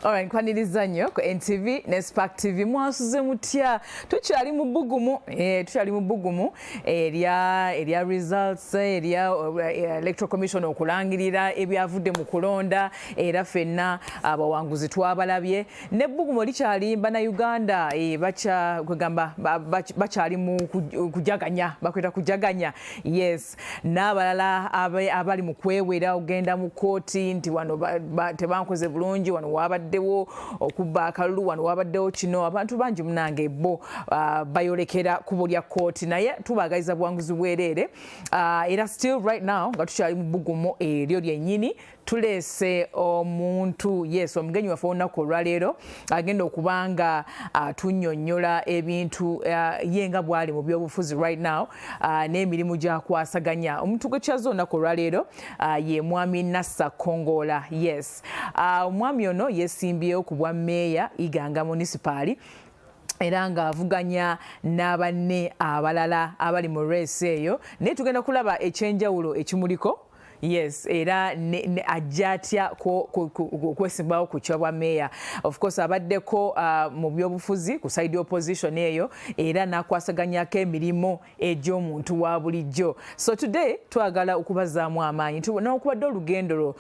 Alright, kwaniriza nnyo ku NTV ne Spark TV mwasuze mutya tukyali mu bbugumu erya results erya Electoral Commission okulangirira ebyavudde mu kulonda era fenna abawanguzi twabalabye ne bbugumu likyali Bannayuganda bakyali mu kujaganya bakweta kujaganya yes n'abalala abali mu kwewera ogenda mu kooti nti wano tebankoze bulungi wano wabaddewo okubba akalulu wano wabaddewo kino abantu bangi munange bo bayolekera kubo lya kooti naye tubagaliza buwanguzi bwereere era still right now nga tukyali mu bbugumu eryo lyennyini tulese omuntu yes omugenyi waffe olunaku olwaleero agenda okubanga tunnyonnyola ebintu yenga bwali mu byobufuzi right now n'emirimu gyakwasaganya omuntu gwe kyazo olunaku olwaleero ye mwami Nassa Kongola yes omwami ono yesimbyewo ku bwa meeya Iganga municipali era ng'avuganya n'abanne abalala abali mu race eyo naye tugenda kulaba ekyenjawulo ekimuliko yes era ajatya kwesimbawo ku kyabwa meya of course abaddeko mu byobufuzi ku side opposition eyo era nakwasaganyako emirimu egy'omuntu wa bulijjo so today twagala okubazaamu amaanyi n'okubadde olugendo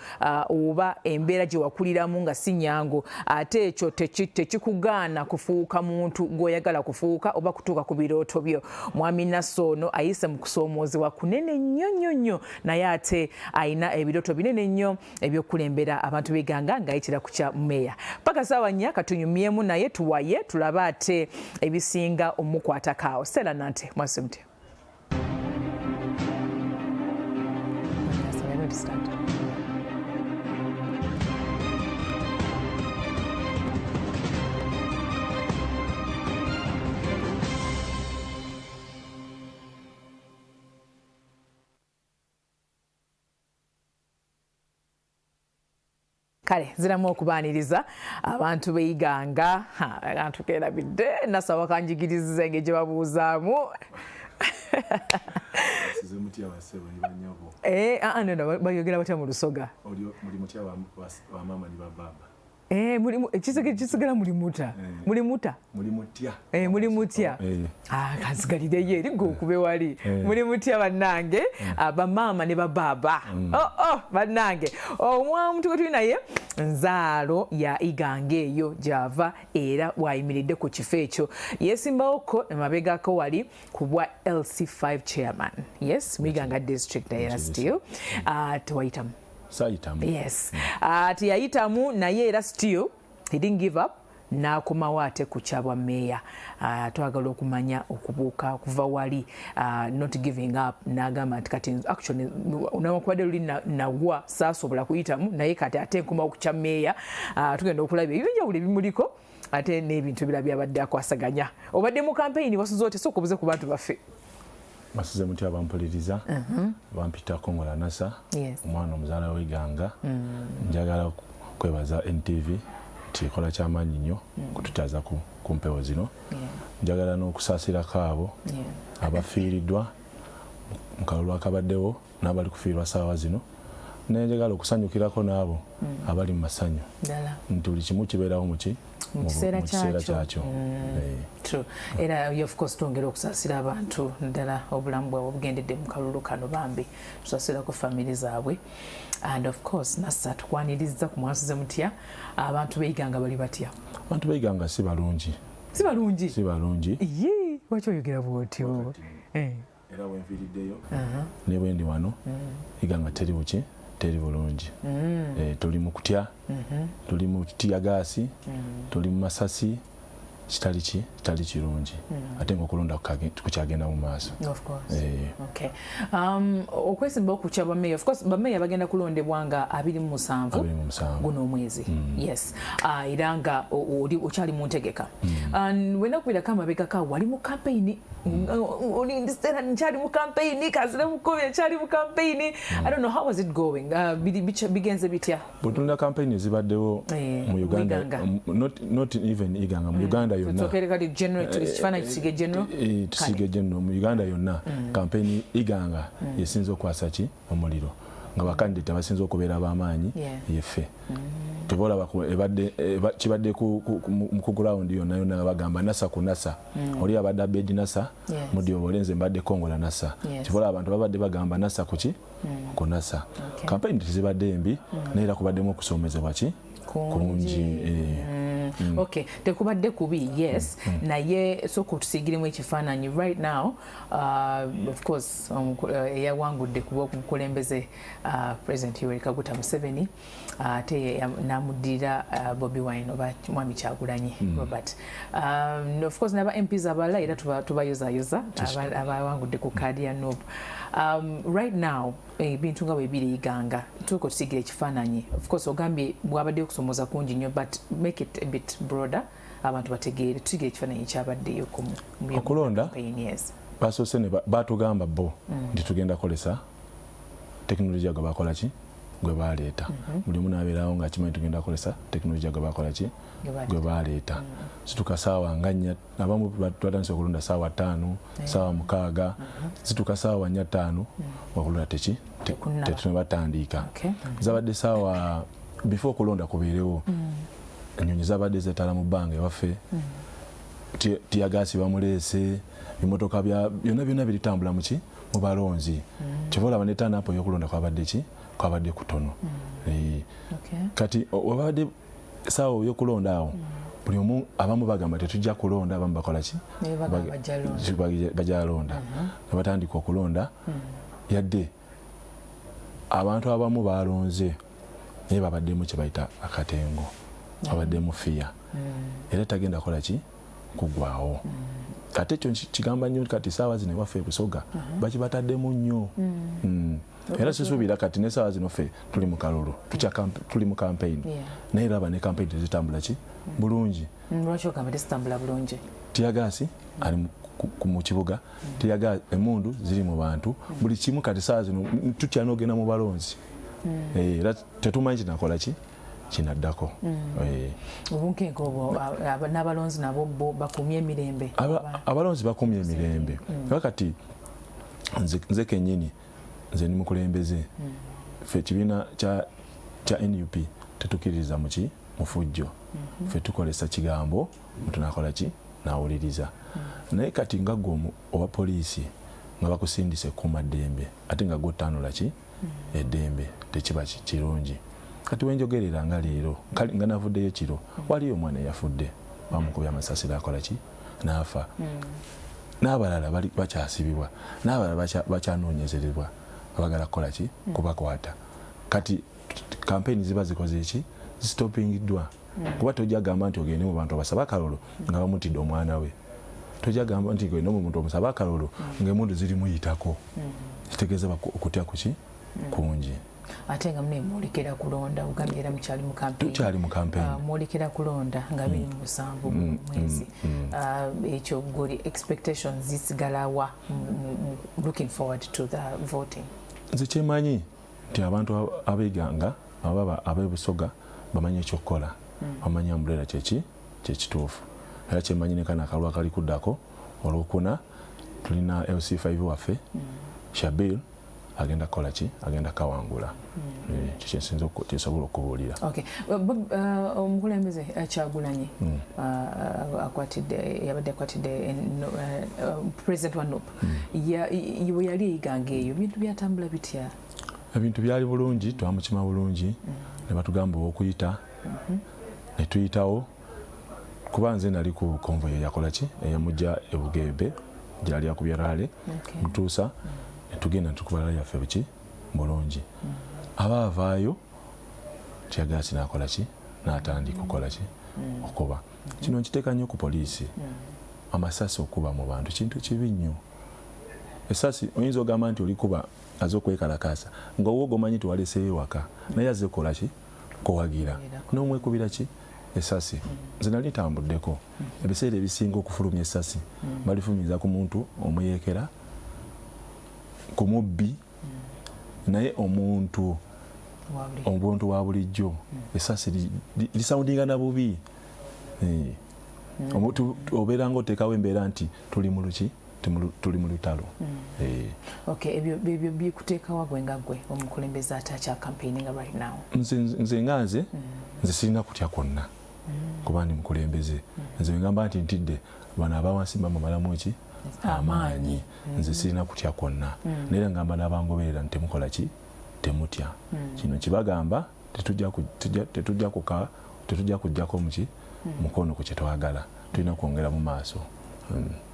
oba embeera gye wakuliramu nga si nyangu ate ekyo tekikugaana kufuuka muntu gw'oyagala kufuuka oba kutuuka ku birooto byo mwami Nassa ono ayise mu kusoomoozebwa kunene nnyo naye ate aina ebiroto binene nnyo ebyokulembera abantu b'Iganga ng'ayitira ku kya meya paka saawa 4 katunyumyemu naye tuwaye tulaba ate ebisinga omukwatako Stella Nante mwasemte kale ziramu okubaaniriza abantu b'Iganga abantu keerabidde Nassa wakanjigiriza engeri gye babuuzaamu bayogera batya mu Lusoga kisigala mulimuta mulimutya kansigalireyo eri gwe okube wali mulimutya bannange bamaama ne babaaba bannange omuntu gwe tuli naye nzaalo ya Iganga eyo gy'ava era wayimiridde ku kifo ekyo yeesimbawoko emabegako wali ku bwa LC5 chairman yes mu Iganga district era still tewayitamu yes tiyayitamu naye era still he didn't give up n'akomawo ate ku kyabwa meeya twagala okumanya okubuuka kuva wali not giving up n'agamba nti kati actually nawakubadde luli nagwa saasobola kuyitamu naye kati ate nkomawo ku kya meeya tugenda okulaba ebyenjawulo ebimuliko ate n'ebintu ebirala byabadde akwasaganya obadde mu kampeyini wasuze ote sooka obuze ku bantu baffe basuze mutya bampuliriza bampita Kongola Nassa omwana omuzaala w'Iganga njagala kwebaza NTV kikola ky'amaanyi nnyo kututaza ku mpewo zino njagala n'okusaasirako abo abafiiriddwa mu kalulu akabaddewo n'abali kufiirwa saawa zino nenjagala okusanyukirako n'abo abali mu masanyu nti buli kimu kibeerawo mu kiseera kyakyo true era of course twongera okusaasira abantu ddala obulamu bwabwe obugendedde mu kalulu kano bambi tusaasirako family zaabwe and of course Nassa tukwaniriza ku mwasuze mutya abantu b'Iganga bali batya abantu b'Iganga si balungi lwaki oyogera bwotyo era wenviiriddeyo ne bwendi wano Iganga teri buki teri bulungi tuli mu kutya tuli mu tiyagaasi tuli mu masasi kitali kirungi ate ng'okulonda kukyagenda mu maaso of course okay okwesimbawo ku kya bameeya of course bameeya bagenda kulondebwa nga 27 guno omwezi yes era nga okyali mu ntegeka wena kubirako amabegako wali mu kampeyini olindisera nkyali mu kampeyini kazire mukobe nkyali mu kampeyini I don't know how was it going bigenze bitya butunda kampeyini zibaddewo mu Uganda not even Iganga mu Uganda yonna tusige general mu Uganda yonna kampeyini Iganga yesinze okwasa ki omuliro nga bakandidate abasinze okubeera ab'amaanyi yeffe tebolaba kibadde ku ground yonna yonna bagamba nasa ku nasa oli abadde abedi nasa mudi obolenze mbadde kongola nasa kibola abantu babadde bagamba nasa kuki ku nasa campaign tezibadde embi naye kubaddemu okusomezebwa ki kungi okay tekubadde kubi yes naye soko tusigiremu ekifaananyi right now of course yawangudde kuba okukulembeze President Yoweri Kaguta Museveni ate namudira Bobi Wine oba Mwami Kyagulanyi Robert of course naba MPs abalala era tubayozayoza abawangudde ku kaadi ya NUP right now ebintu nga bwebiri iganga tuko tusigira ekifaananyi of course ogambye bwabadde okusomoza kungi nnyo but make it a bit broader abantu bategeere tusigira ekifaananyi kyabaddeyo okulonda basoose ne batugamba bo nti tugenda kolesa tekinologiya gwe bakola ki gwe baleeta buli omu naabeerawo nga kimanyi tugenda kolesa tekinologiya gwe bakola ki gwe baleeta situka saawa nga nnya abamu twatandise okulonda saawa 5 saawa 6 situka saawa 4 okulonda tetunebatandika zabadde saawa before okulonda kubeerewo ennyonyi zabadde zetala mu bbanga ewaffe tiyagasi bamuleese ebimotoka byonna biritambula muki mu balonzi kivolaba ne tanapo y'okulonda kwabadde ki kwabadde kutono kati wabadde saawa y'okulonda awo buli omu abamu bagamba tetujja kulonda abamu bakola ki bajalonda ne batandika okulonda yadde abantu abamu balonze naye babaddemu kye bayita akatengo babaddemu fiya era tagenda kola ki kugwawo ate ekyo kigamba nnyo kati saawa zino waffe ebusoga bakibataddemu nnyo era sisuubira kati ne saawa zino ffe tuli mu kalulu tuli mu campaign naye raba ne campaign tezitambula ki bulungi lwaki ogamba tezitambula bulungi tiyagasi ali mu kibuga tiyaga emundu ziri mu bantu buli kimu kati saawa zino tukyanogenda mu balonzi era tetumanyi kinakola ki kinaddako obunkenke obwo n'abalonzi nabo bakumye emirembe abalonzi bakumye emirembe kakati nze kennyini nze ni mukulembeze ffe ekibiina kya NUP tetukiririza muki mufujjo ffe tukolesa kigambo mutunakola ki nawuliriza naye kati nga gwe owa poliisi nga bakusindise kuuma ddembe ate nga gwotanula ki eddembe tekiba kirungi kati wenjogerera nga leero nga navuddeyo kiro waliyo omwana eyafudde bamukubya amasasiro akola ki naafa n'abalala bakyasibibwa n'abalala bakyanoonyezerezebwa abagala kukola ki kubakwata kati kampeyini ziba zikoze ki zistopingiddwa kuba tojja gamba nti ogende mu bantu abasaba akalolo nga bamutidde omwana we tojja gamba nti ogende mu muntu omusaba akalolo ng'emundu zirimuyitako kitegeeza okutya kuki kungi ate nga munemwolekera kulonda ugambye era mukyali mu campaign tukyali mu campaign mwolekera kulonda nga 27 mwezi ekyo guli expectations zisigalawa looking forward to the voting nze kyemanyi nti abantu abeganga abebusoga bamanyi ekyokukola bamanyi ambulera kyekituufu era kyemanyi nekana akalwa kali kuddako olwokuna tulina LC5 waffe Shabil agenda kukola ki agenda kawangula kyekinsinza kyesobola okubuulira omukulembeze Kyagulanyi yabadde akwatidde president wa NUP bwe yali eyiganga eyo ebintu byatambula bitya ebintu byali bulungi twamukima bulungi ne batugamba okuyita ne tuyitawo kuba nze nali ku konvoyo yakola ki eyamujja ebugembe gyali akubya rale mutuusa tugenda tukubala yaffe biki bulungi abaavaayo kyagasi nakola ki n'atandika kukola ki okuba kino nkiteeka nnyo ku poliisi amasasi okuba mu bantu kintu kibi nnyo esasi oyinza ogamba nti olikuba aze okwekalakaasa nga wowe omanyi nti waleseeyo waka naye aze kukola ki kuwagira n'omwekubira ki esasi nze nali ntambuddeko ebiseera ebisinga okufulumya esasi balifumiza ku muntu omuyeekera ku mubbi naye omuntu wa bulijjo esasi lisawundinga na bubi obeera nga oteekawo embeera nti tuli mu luki tuli mu lutalo. Okay, ebyo bikuteekawa gwe nga gwe omukulembeze atya campaigning right now? Nze ngaze nze sirina kutya kwonna kuba ndi mukulembeze. Nze ngamba nti ntidde bano abawansi bamalamu ki amaanyi. Nze sirina kutya kwonna naye ngamba n'abangoberera ntemukola ki temutya. Kino kibagamba tetujja kujjako muki mukono ku kyetwagala, tulina kwongera mu maaso.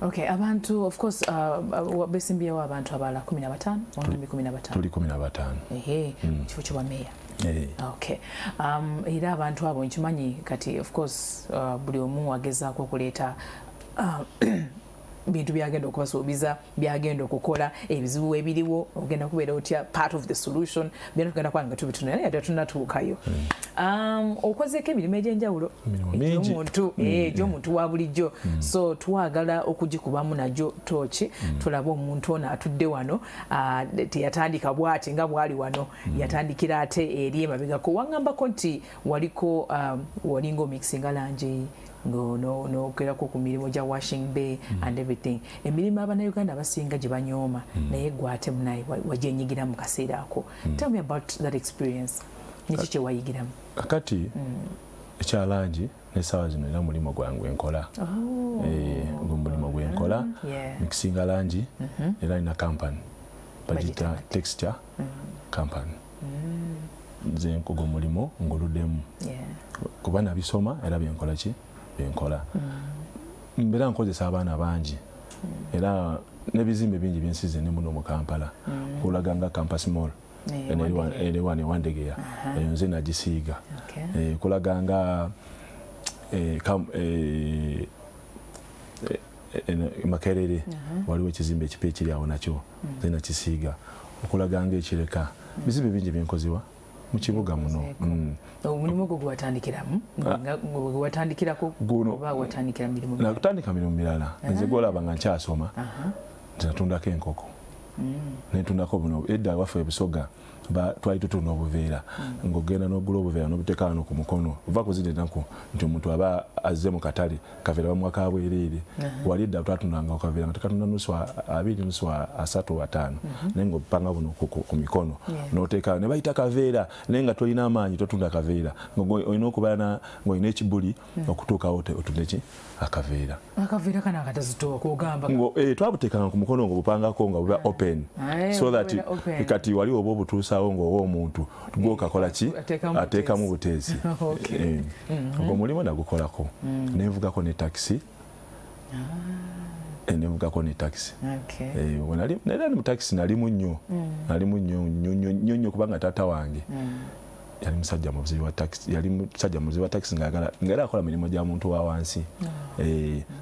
Okay, abantu of course besimbyewo abantu abala 15 tuli 15. Kifo kya meya. Okay. Era abantu abo nkimanyi kati of course buli omu agezaako okuleeta bintu byagenda okubasuubiza byagenda okukola ebizibu ebiriwo ogenda kubeera otya part of the solution byonna tugenda kwanga tubituna naye ate tunatuukayo. Okozeeko emirimu egy'enjawulo egy'omuntu wa bulijjo, so twagala okugikubamu nagyo tooki tulabe omuntu ono atudde wano teyatandika bw'ati nga bw'ali wano, yatandikira ate eri emabegako. Wangambako nti walinga omixinga langi n'ogerako ku mirimu gya Washing Bay and everything. Emirimu Abannayuganda abasinga gye banyooma naye gwe ate munaye wagyenyigira mu kaseera ako. Tell me about that experience. Niki kye wayigiramu? Kakati ekyalangi n'essaawa zino era mulimu gwange nkola. Mulimu gwe nkola mixinga langi era nina company bagita texture company. Nze nkugo mulimu nguluddemu kuba nabisoma era byenkola ki byenkola. Mbeera nkozesa abaana bangi era n'ebizimbe bingi byensize ne muno mu Kampala kulaga nga Campus Mall ene Wandegeya eyo nze nagisiiga kulaga nga Makerere waliwo ekizimbe ekipa ekiri awo nakyo nze nakisiiga okulaga nga Ekireka bizimbe bingi byenkozebwa mu kibuga muno. Omulimu gwo gwatandikiramu gwatandikirako oba watandikira mirimu mirala? Nakutandika mirimu mirala. Nze gwolaba nga nkyasoma natundako enkoko netundako buno edda waffe ebusoga twali tutunda obuveera ng'ogenda n'ogula obuveera n'obuteeka wano ku mukono ova kuzina ennaku nti omuntu aba azze mu katale kaveera bamwaka bwereere wali edda twatundanga okaveera nga tekatunda nusu 2 nusu 3 5 naye ng'opanga buno ku mikono n'oteeka ne bayita kaveera naye nga tolina amaanyi totunda kaveera ng'olina okubeera ng'olina ekibuli okutuukawo otunde ki akaveera. Akaveera kana akatazitowa kugamba twabuteekanga ku mukono ng'obupangako nga buba open so that kati wali oba obutuusawo ng'owa omuntu gw'okakola ki ateekamu buteesi. Ogwo mulimu nagukolako nenvugako ne taxi nenvugako ne taxi. Naye mu taxi nalimu nnyo kubanga taata wange yali musajja muvuzi wa taxi ng'era akola mirimu gya muntu wa wansi.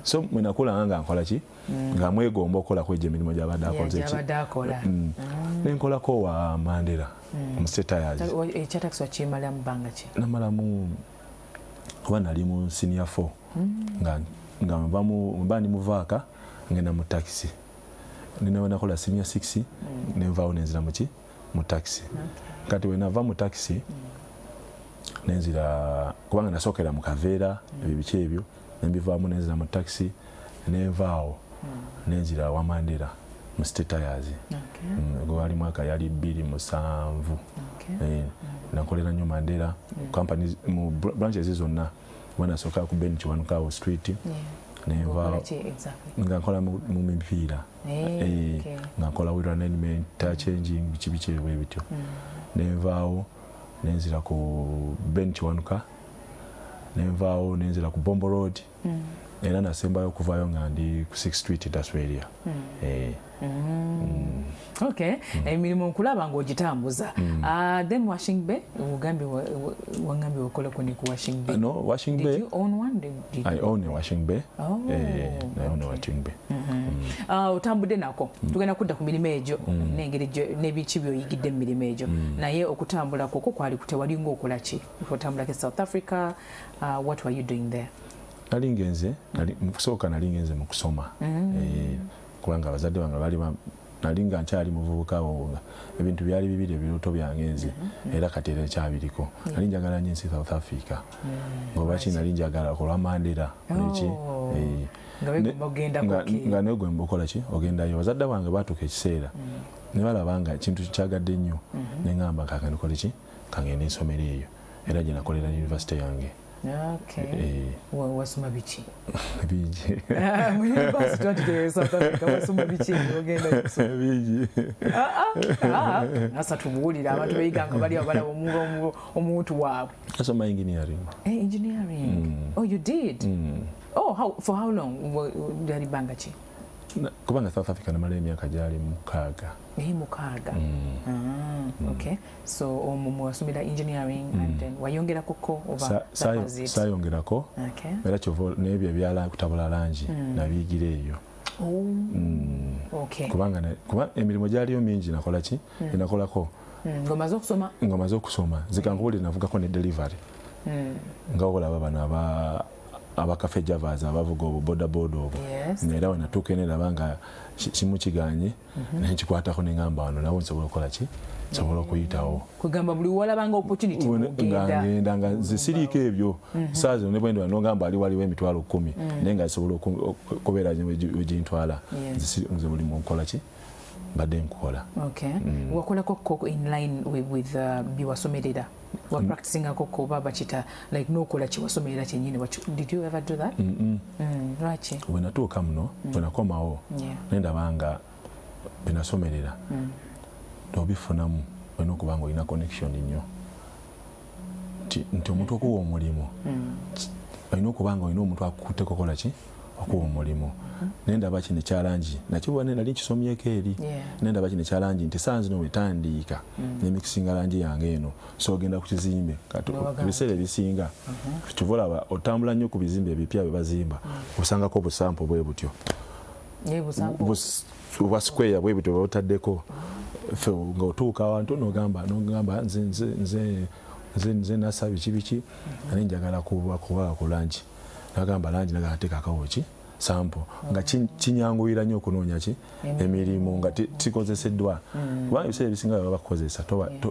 So mwe nakula nga nkola ki nga mwegomba okukolako egyo emirimu gy'abadde akoze ki nenkolako wa Mandela mu State Tires. Ekya taxi wakimalamu bbanga ki? Namalamu kuba nali mu senior 4 nga mba ndi muvaaka ngenda mu taxi nakola senior 6 nenvaawo nenzira muki mu taxi. Kati we nava mu taxi nenzira kubanga nasookera mu kaveera ebyo biki ebyo nembivaamu nenzira mu taxi nenvaawo nenzira wa Mandela mu State Tires. Gwe wali mwaka yali 2007 nakolera nnyo Mandela company mu branches zonna wanasooka ku Ben Kiwanuka Street nenvaawo nga nkola mu mipiira nga nkola wheel alignment tire changing biki ebyo bityo. Nenvaawo nenzira ku Ben Kiwanuka nenvaawo nenzira ku Bombo Road era nasembayo okuvaayo nga ndi ku 6th Street Australia. Okay, emirimu nkulaba ng'ogitambuza. Then Washing Bay wangambye okolako ne ku Washing Bay? No, Washing Bay. Did you own one? I own a Washing Bay. I own a Washing Bay. Otambudde nako tugenda kudda ku mirimu egyo n'engeri n'ebiki by'oyigidde mu mirimu egyo naye okutambula kwokwo kwali tewali ng'okola ki otambulako South Africa? What were you doing there? Nali ngenze mu kusooka nali ngenze mu kusoma kubanga abazadde bange nalinga nkyali muvubuka wonga ebintu byali bibiri ebiruto byangenzi era kati era kyabiriko nali njagala nnyo ensi South Africa ngoba ki nali njagala kulwa Mandela neki nga negwe mbukola ki ogendayo bazadde bange batuuka ekiseera ne balabanga ekintu kyagadde nnyo ne ngamba kakanikola ki kangenda ensomero eyo era gye nakolera university yange. Okay. Wasoma bichi. Biji. University South Africa wasoma bichi ogenda kusoma. Biji. Nasa tubulira abantu beyiganga bali abala omuntu waabwe. Nasoma engineering. Engineering. Oh, you did? Oh, for how long yali bangachi? Kubanga South Africa namala emyaka gyali mukaaga. Mukaaga. Okay. So wasomera engineering and then wayongera koko over sayongerako. Okay. Era kyovo nebyo byala kutabula langi nabigira eyo. Okay. Kubanga emirimu gyaliyo mingi nakola ki? Nakolako. Ngoma z'okusoma zikangubulira navugako ne delivery. Nga olaba bano abakafe javas abavuga boda obo nera we natuuka neraba nga kimu kiganye nenkikwatako nengamba wano nawe nsobola okukola ki nsobola okuyitawo kugamba buli walabanga opportunity ngenda nga zisiriiko ebyo saa zino ne bwendibwa nogamba ali waliwo emitwalo 10 naye nga zisobola okubeera wegintwala nze buli munkola ki badde nkukola. Okay. Wakolako koko in line with biwasomerera. Wa practicing koko baba chita like no kola chi wasomerera kyenyine. Did you ever do that? Right. When natuuka muno tunakomawo nenda banga binasomerera. Tobifunamu wena okubanga olina connection nnyo. Nti omuntu okuwa omulimu olina okubanga olina omuntu akutte kokola ki okuwa omulimu. Nenda baki ne challenge nakibone nali kisomyeko eri nenda baki ne challenge nti sanzi no wetandika ne mixing langi yange eno so genda ku kizimbe kati bisere bisinga kivola otambula nnyo ku bizimbe ebipya bebazimba osanga ko busampo bwe butyo bwa square bwe butyo otaddeko fe nga otuuka awantu nogamba nze nasabi kibiki ani njagala kuba ku langi nagamba langi nagateka kawoki sample nga kinyanguyira nnyo okunoonya ki emirimu nga tikozeseddwa kubanga ebiseera ebisinga baba bakozesa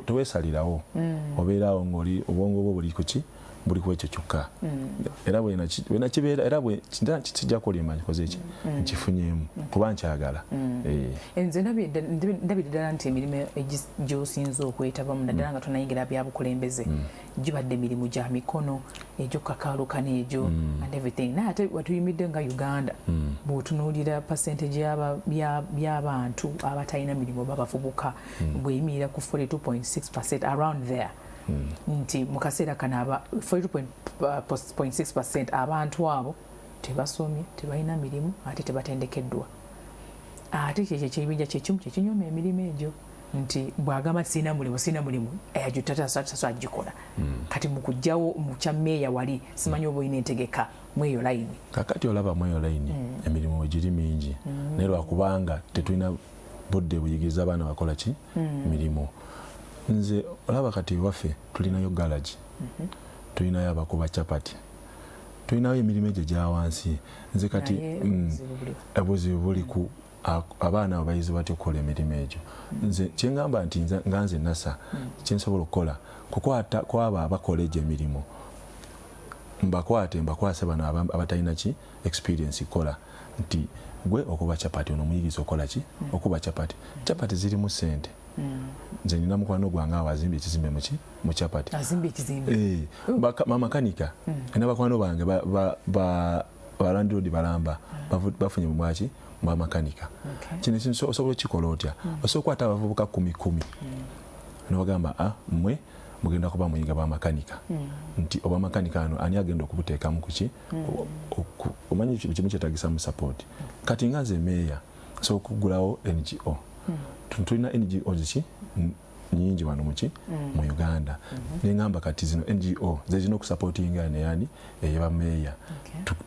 toweesalirawo obeerawo ng'oli obwongo bwo buli kuki buli ku ekyo kyokka era bwena kibeera era kijja kulima nkikoze eki nkifunyemu kuba nkyagala. Nze ndabira ddala nti emirimu gy'osinza okwetabamu naddala nga tonayingira byabukulembeze gibadde emirimu gya mikono egyokukakaaluka n'egyo and everything naye ate watuyimidde nga Uganda bw'otunuulira percentage y'abantu abatalina mirimu babavubuka bweyimirira ku 42.6% around there. Nti mu kaseera kano aba 42.6% abantu abo tebasomye tebalina mirimu ate tebatendekeddwa ate kyekyo ekibinja kyekimu kyekinyoma emirimu egyo nti bwagamba sina mulimu ajutatasaso agikola kati mukujjawo mukya meeya wali simanyi oba olina entegeka mweyo layini kakati olaba mweyo layini emirimu wegiri mingi naye lwakubanga tetulina budde buyigiriza abaana bakola ki mirimu. Nze olaba kati waffe tulinayo garage tulinayo abakuba chapati tulinayo emirimu egyo gya wansi nze kati ebuzibu buli ku abaana abayizi batya okukola emirimu egyo nze kyengamba nti nze nasa kyensobola okukola kukwata kwaba abakola egyo emirimu mbakwase bano abatalina ki experience kola nti gwe okuba chapati ono muyigiriza okola ki okuba chapati zirimu ssente. Nze nina mukwano gwange awazimba ekizimbe mu chapati azimba ekizimbe makanika ena bakwano bange balandrodi balamba bafunye mubwaki mwa makanika kino kintu osobola okikola otya osobola okukwata abavubuka 10 nobagamba mmwe mugenda kuba muyiga bamakanika nti oba makanika ano ani agenda okubuteekamu kuki omanyi kimu kyetagisa mu support kati nga nze meeya so okugulawo NGO tulina NGO ziki nyingi wano muki mu Uganda nengamba kati zino NGO zezina okusupportinga neyani eyaba meeya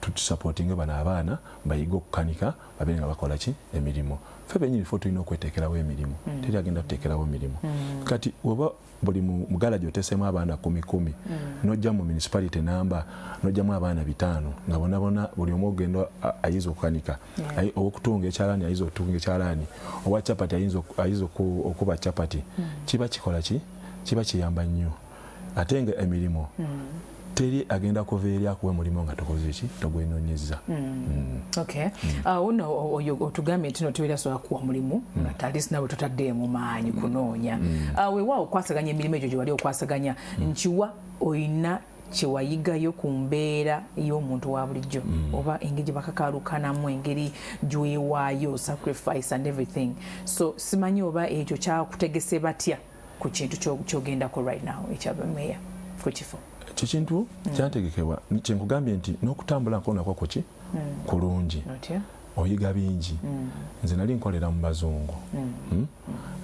tutusupportinga bano abaana bayiga okukanika babenga bakola ki emirimu ffe benyini ffe tulina okweteekerawo emirimu teri agenda tuteekerawo emirimu kati oba buli mu galaji oteesemu abaana 10 nojja mu municipality namba n'ojjamu abaana 5 nga bonna buli omu ogenda ayiza okukanika okutunga ekyalaani ayiza okutunga ekyalaani owa chapati ayiza okuba chapati kiba kikola ki kiba kiyamba nnyo ate nga emirimu teri agenda kuva eri akuwa mulimu nga tokoze ki togwenoonyezza. Okay. Uno oyo otugambye nti no tubeera sobola kuwa mulimu at least nawe totaddeemu maanyi kunoonya weewaawo okwasaganya emirimu egyo gye wali okwasaganya nkiwa oyina kyewayigayo ku mbeera y'omuntu wa bulijjo oba engeri gye bakakaalukanamu engeri gy'ewaayo sacrifice and everything so simanyi oba ekyo kyakutegese batya ku kintu kyogendako right now ekyabameeya ku kifo ekyo kintu kyantegekebwa kyenkugambye nti n'okutambula nkonako kuki kulungi oyiga bingi nze nali nkolera mu bazungu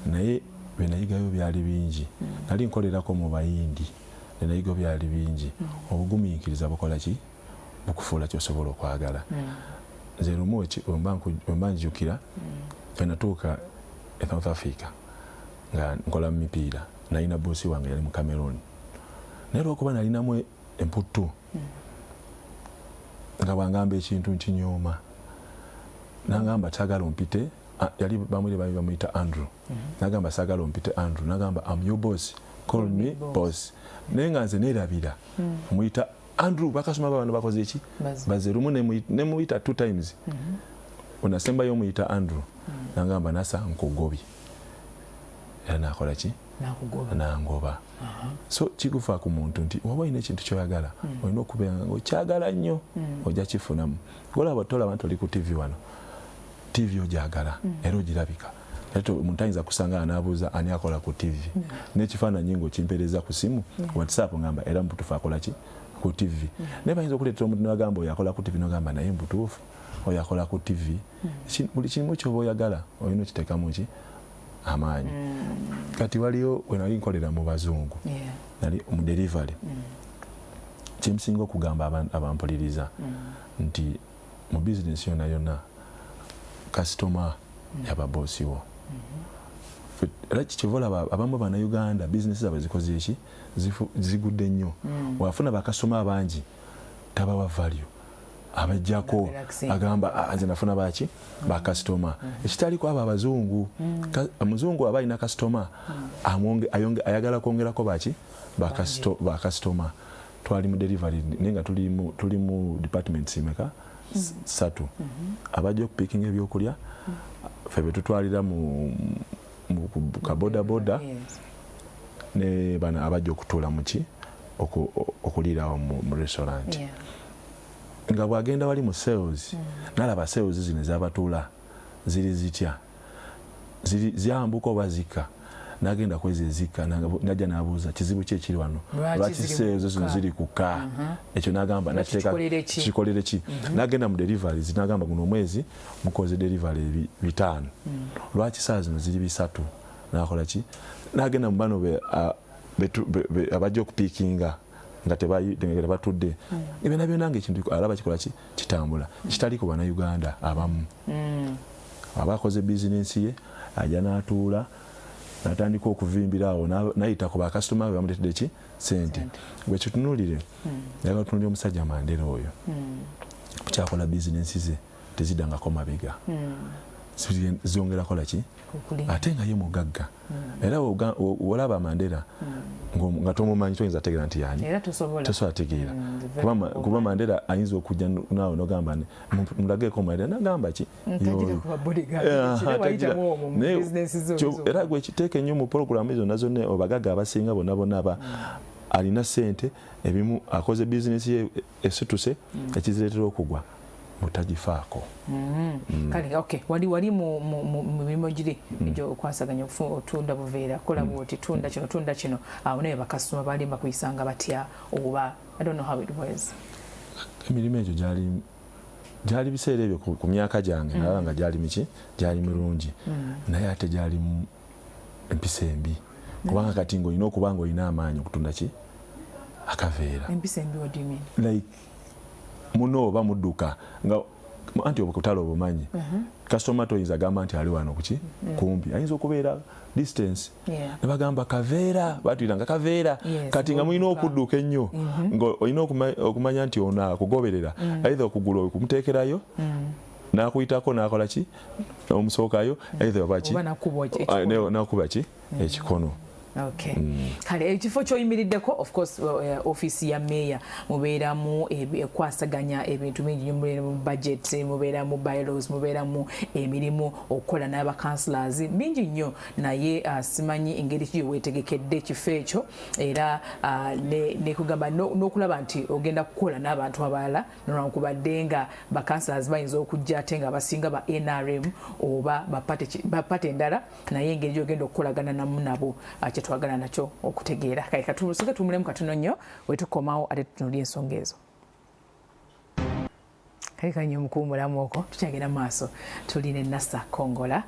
naye bye nayigayo byali bingi nali nkolerako mu bayindi nayigayo byali bingi obugumiikiriza bukola ki bukufuula kyosobola okwagala nze lumu wemba njukira fenatuuka e South Africa nga nkola mu mipiira nalina boosi wange yali mu Cameroon naye lwokuba nalinamu emputtu nga bwangamba ekintu nkinyooma nagamba kyagala ompite yali bamuli bamuyita Andrew nagamba sagala ompite Andrew nagamba I'm your boss call me boss naye nga nze neerabira muyita Andrew bakasoma bano bakoze eki baze lumu nemuyita 2 times onasembayo omuyita Andrew nagamba nasa nkugobye era nakola ki nangoba so kigufa ku muntu nti waba olina ekintu kyoyagala olina okubeera nga okyagala nnyo ojja kifunamu tolaba nti oli ku TV wano TV ogyagala era ogirabika omuntu ayinza kusanga anaabuuza ani akola ku TV n'ekifaananyi ng'okimpeereza ku simu WhatsApp ngamba era mbutuufu akola ki ku TV naye bayinza okuleetera omuntu n'agamba oyo akola ku TV n'ogamba naye mbutuufu oyo akola ku TV buli kimu kyoba oyagala olina okiteekamu ki amaanyi kati waliyo we nali nkolera mu bazungu nali mu delivery kyemusinga okugamba abampuliriza nti mu bizinesi yonna kasitoma yaba boosi wo era kikyova olaba abamu bannayuganda bizinesi zaabwe zikoze eki zigudde nnyo wafuna bakasitoma abangi tabawa value abajjako agamba nze nafuna baki bakasitoma ekitaliko abo abazungu omuzungu aba alina kasitoma ayagala kwongerako baki bakasitoma twali mu delivery naye nga tuli mu department simeka 3 abajja okupikinga ebyokulya ffe betutwalira mu kabodaboda ne bano abajja okutuula muki okuliirawo mu restaurant nga bwagenda wali mu sales nalaba sales zino ezabatuula ziri zitya ziyambuka oba zika nagenda kwezi ezika najja nabuuza kizibu ki ekiri wano lwaki sales zino ziri kuka ekyo nagamba nakiteeka kikolere ki nagenda mu delivery zinagamba guno omwezi mukoze delivery 5 lwaki saa zino ziri 3 nakola ki nagenda mu bano abajja okupikinga nga tebayitengera batudde ebyo byonna ng'ekintu alaba kikola ki kitambula kitaliko bannayuganda abamu abakoze bizinensi ye ajja n'atuula n'atandika okuvimbira awo nayita ku bakasitoma be bamuleetedde ki sente bwe kitunuulire yagala otunuulira omusajja Mandela oyo kukyakola bizinensi ze teziddangako mabega zongera kola ki ate nga ye mugagga era olaba Mandela nga tomumanyi toyinza tegeera nti yani tosobola tegeera kuba Mandela ayinza okujja naawe nogamba mulageeko Mandela nagamba ki era gwe kiteeke nnyo mu puroguramu zonna obagagga abasinga bonna alina sente ebimu akoze bizinesi ye esituse ekizireetera okugwa mutagifaako kale okay wali mu mirimu giri egyo okwasaganya otunda buveera kola bwoti tunda kino awo naye bakasitoma bali bakuyisanga batya oba I don't know how it was emirimu egyo gyali biseera ebyo ku myaka gyange nalaba nga gyali mirungi naye ate gyali empisa embi kubanga kati ng'olina okuba ng'olina amaanyi okutunda ki akaveera empisa embi what do you mean like muno oba mudduka nga anti obukutalo obumanyi customer toyinza gamba nti ali wano kuki kumpi ayinza okubeera distance ne bagamba kaveera batuyiranga kaveera kati nga mulina okudduka ennyo ng'olina okumanya nti ono akugoberera either okugula okumuteekerayo n'akuyitako n'akola ki omusookayo either obaki n'akuba ki ekikono. Okay. Kale ekifo kyoyimiriddeko of course office ya mayor mubeeramu ekwasaganya ebintu bingi mu budget mubeeramu bylaws mubeeramu emirimu okukola n'aba councillors bingi nnyo naye simanyi engeri ki weetegekedde ekifo ekyo era ne kugamba n'okulaba nti ogenda kukola n'abantu abalala nolwakubadde nga ba councillors bayinza okujja ate nga abasinga ba NRM oba bapate endala naye engeri gyogenda okukolagana namu nabo twagala nakyo okutegeera kale katumusiga tumulemu katono nnyo wetukomawo ate tutunulye ensonga ezo kale kanyo mukuumulamu okwo tukyagenda maaso tuline Nasa Kongola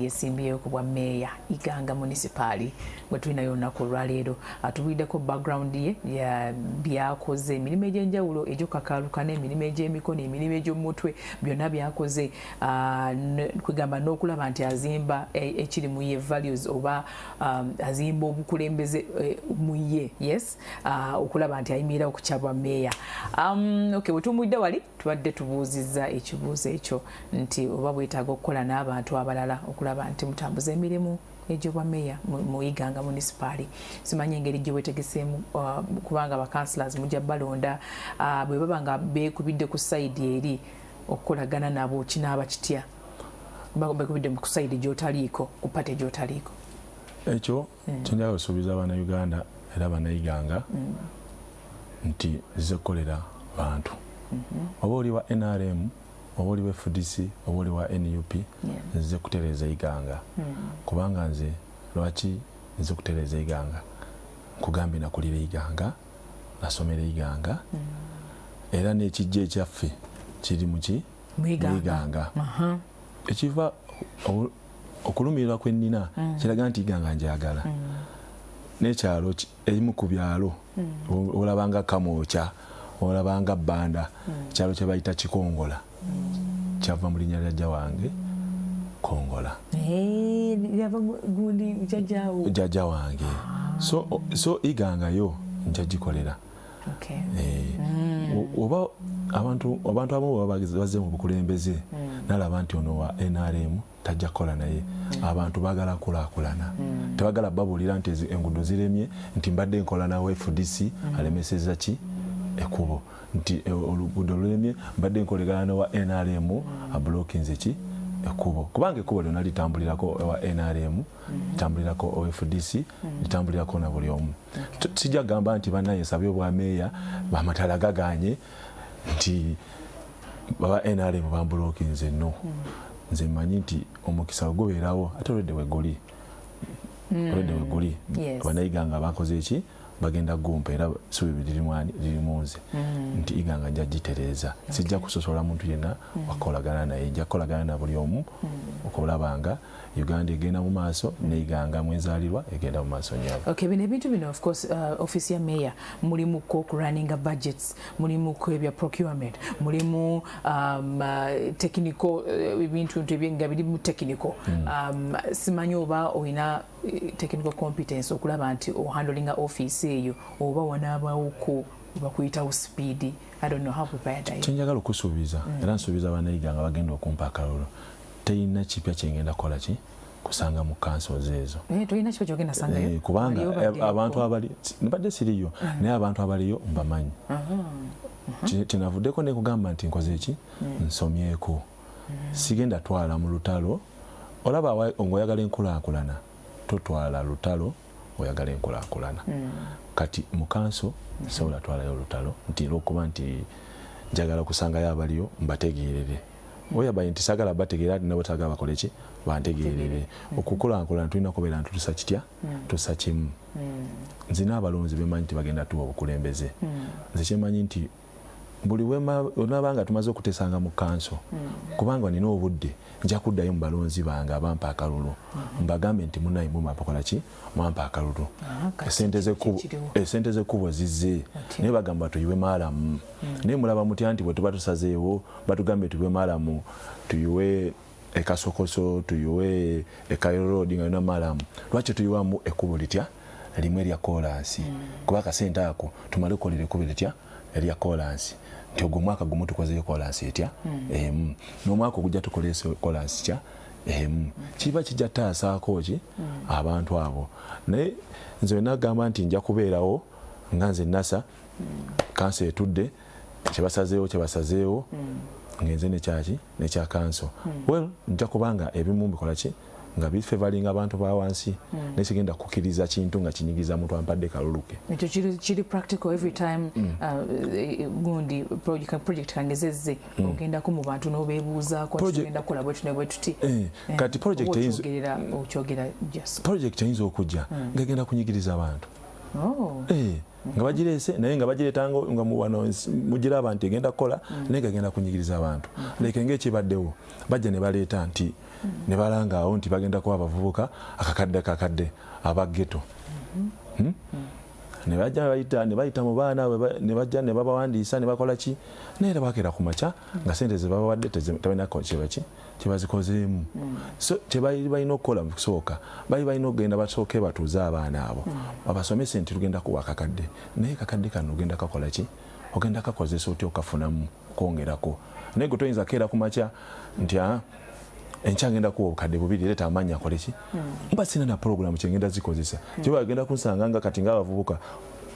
yesimbiyeyo ku bwa meeya Iganga munisipaali gwe tulinayo olunaku olwaleero atubuliddeko background ye byakoze emirimu egy'enjawulo egy'okakalukana emirimu egy'emikono emirimu egy'omutwe byonna byakoze kwegamba n'okulaba nti azimba ekiri mu ye values oba azimba obukulembeze mu ye yes okulaba nti ayimirira okukyabwa meeya okay bwetumwidde wali tubadde tubuuzizza ekibuuzo ekyo nti oba bwetaaga okukola n'abantu abalala okulaba nti mutambuza emirimu egy'obwa meeya mu Iganga munisipaali simanyi engeri gye weetegeseemu kubanga ba councillors mujja balonda bwe baba nga beekubidde ku sayidi eri okukolagana nabo kinaaba kitya beekubidde ku sayidi gy'otaliiko ku pate gy'otaliiko ekyo kyenjagala okusuubiza Abannayuganda era Abannayiganga nti zize kukolera bantu oba oli wa NRM oba oli wa FDC oba oli wa NUP nzize kutereeza Iganga kubanga nze lwaki nzize kutereeza Iganga nkugambye nakulira Iganga nasomera Iganga era n'ekijja ekyaffe kiri mu Iganga ekiva okulumirirwa kwennina kiraga nti Iganga njagala n'ekyalo erimu ku byalo olabanga Kamwokya olabanga Bbanda kyalo kye bayita Kikongola kyava mu linnya lya jjajja wange Kongola jjajja wange so Iganga yo njagikolera oba abantu abamu baba bazze mu bukulembeze nalaba nti ono wa NRM tajja kukola naye abantu bagala kulaakulana tebagala babuulira nti enguudo ziremye nti mbadde nkola nawe FDC alemeseza ki ekubo nti oluguudo lulemye mbadde nkolegana wa NRM ablokinze ki ekubo kubanga ekubo lyonna litambulirako wa NRM litambulirako o FDC litambulirako na buli omu sijja gamba nti bannaye sabye obwa meeya bamatala gaganye nti baba NRM bamblokinze no nze mmanyi nti omukisa gubeerawo ate olwedde weguli Abannayiganga bakoze eki bagenda gumpa era suubi liri munze nti Iganga nja gitereeza sijja kusosola muntu yenna wakolagana naye nja kukolagana na buli omu okulabanga Uganda egenda mu maaso ne Iganga mwenzaalirwa egenda mu maaso nyabo. Okay, bino ebintu bino of course office ya mayor mulimu ko running budgets mulimu ko ebya procurement mulimu technical ebintu ebyenga biri mu technical simanyi oba oyina technical competence okulaba nti o handling office eyo oba wanabawuko bakuyitawo speed. I don't know how prepared are you. Chenjagala okusuubiza era nsuubiza Abannayiganga bagenda okumpa akalulu teyina kipya kyengenda kola ki kusanga mu councils ezo toyina kipya kyogenda sangayo kubanga abantu abali nibadde siriyo naye abantu abaliyo mbamanyi kinavuddeko nekugamba nti nkoze eki nsomyeko sigenda twala mu lutalo olaba ngoyagala enkulaakulana totwala lutalo oyagala enkulaakulana kati mu council sobola twalayo olutalo nti lwokuba nti njagala kusangayo abaliyo mbategeerere oyaba nti sagala bategeera nabo tagala bakole ki bantegeerere okukulaakulana tulina kubeera nti tusa kitya tusa kimu nzina abalonzi bemanyi nti bagenda tuwa obukulembeze nze kyemanyi nti buli wema onabanga tumaze okutesanga mu kanso kubanga nina obudde nja kuddayo mu balonzi bange abampa akalulu mbagambe nti munayi mumapakola ki mwampa akalulu esente z'ekkubo zizze naye bagamba tuyiwe maalamu naye mulaba mutya nti bwe tuba tusazeewo batugambe tuyiwe maalamu tuyiwe ekasokoso tuyiwe ekayoroodi nga yona maalamu lwaki tuyiwamu ekkubo litya limu erya kolansi kuba akasente ako tumale okukolera ekkubo litya erya kolansi nti ogwo omwaka gumu tukozeyo kolansi etya emu n'omwaka ogujja tukolese kolansi kya emu kiba kijja taasaako ki abantu abo naye nze nagamba nti nja kubeerawo nga nze nasa kanso etudde kyebasazeewo ngenze nekyaki nekya kanso well nja kubanga ebimu mbikola ki nga bifevalinga abantu ba wansi nesigenda kukiriza kintu nga kinyigiza muntu ampadde kaluluke ekyo kiri practical every time gundi project kangezezze ogendako mu bantu n'obeebuuzaako tugenda kukola bwe tuti kati project eyinza okujja ngagenda kunyigiriza abantu nga bagirese naye nga bagiretanga nga mugiraba nti egenda kukola naye gagenda kunyigiriza abantu leke ng'ekibaddewo bajja ne baleeta nti ne balangaawo nti bagenda kuba abavubuka akakadde abageto ne bajja ne bayita mu baana ne bajja ne babawandiisa ne bakola ki naye bakeera ku makya nga sente ze babawadde tebalina kyebazikozeemu so balina okukola mu kusooka balina okugenda basooke batuuze abaana abo babasomese nti tugenda kuwa akakadde naye kakadde kano ogenda kakola ki ogenda kakozesa otya okafunamu kwongerako naye gwe toyinza keera ku makya nti enkya ngenda kuwa obukadde bubiri leeta amaanyi akole ki mba sina na puroguramu kyengenda zikozesa kyoba agenda kunsanga nga kati ngaabavubuka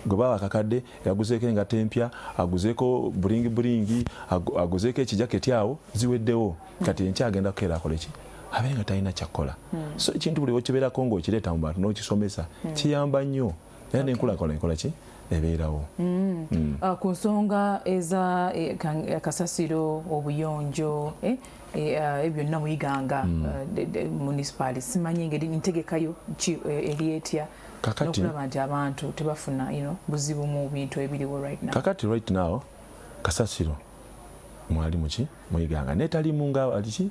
gwe baba akakadde yaguzeeko engato empya aguzeeko bulingi aguzeeko ekijaketi awo ziweddewo kati enkya agenda kukeera akole ki abe nga talina kyakkola so ekintu buli wekibeerako ng'okireeta mu bantu n'okisomesa kiyamba nnyo era n'enkulaakola enkola ki ebeerawo ku nsonga eza kasasiro obuyonjo byonna muyiganga municipality simanyi engeri ntegekayo eri etya n'okulaba nti abantu tebafuna buzibu mu bintu ebiriwo right now kakati right now kasasiro mwali muki muyiganga netalimu nga aliki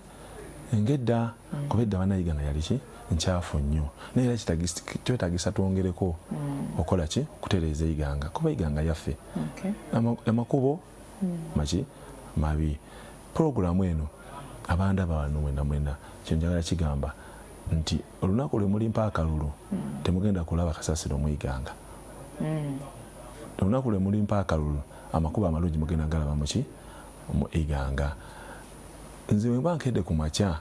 engedda kuba edda banayiganga yaliki nkyafu nnyo naye era kyetagisa twongereko okola ki kutereeza iganga kuba iganga yaffe amakubo maki mabi puroguramu eno abanda bano mwena kyenjagala kigamba nti olunaku lwe mulimpa akalulu temugenda kulaba kasasiro mwiganga olunaku lwe mulimpa akalulu amakubo amalungi mugenda galaba muki mu iganga nze bwe nkedde ku makya